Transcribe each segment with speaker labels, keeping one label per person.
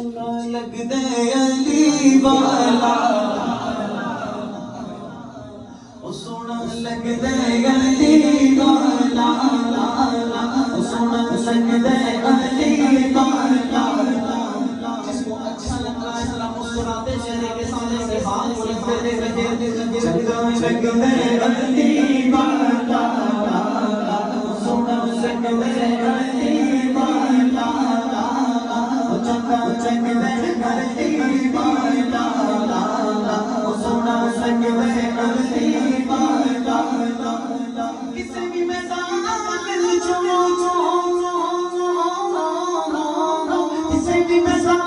Speaker 1: لگ دے علی والا سونا لگ دے علی والا سونا لگ دے علی والا جس کو اچھا لگتا ہے ذرا مسکراتے چہرے کے سامنے سے ہاتھ بلندے رہے چنگا لگ دے علی والا سونا لگ دے علی والا چنگا چنگ دے علی والا سونا لگ دے علی والا کسی بھی میدان کسی بھی میدان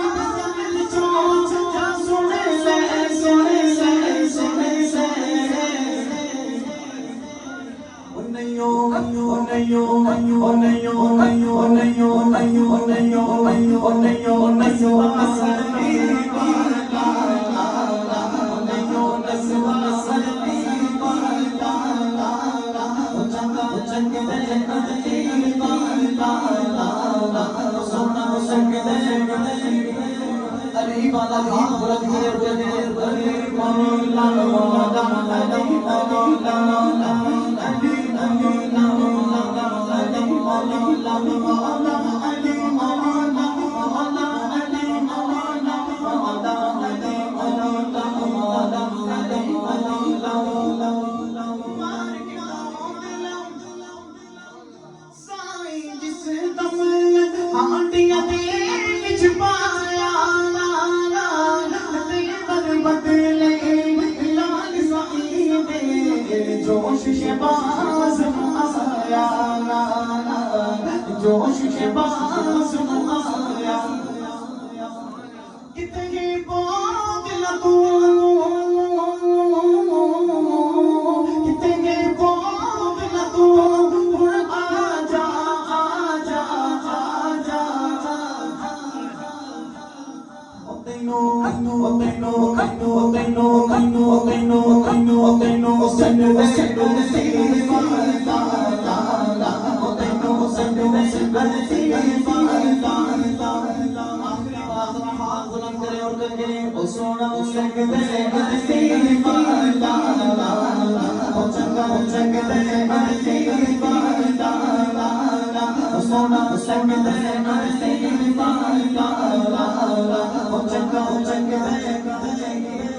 Speaker 1: علی والا ہاتھ بلند جوش شباز آیا جوش شباز آیا کتنے بوجھ لگو کتنے بوجھ لگو آجا آجا آجا سونا لگ دے علی والا چنگا چنگ دے علی والا سونا لگ دے علی والا چنگا چنگ دے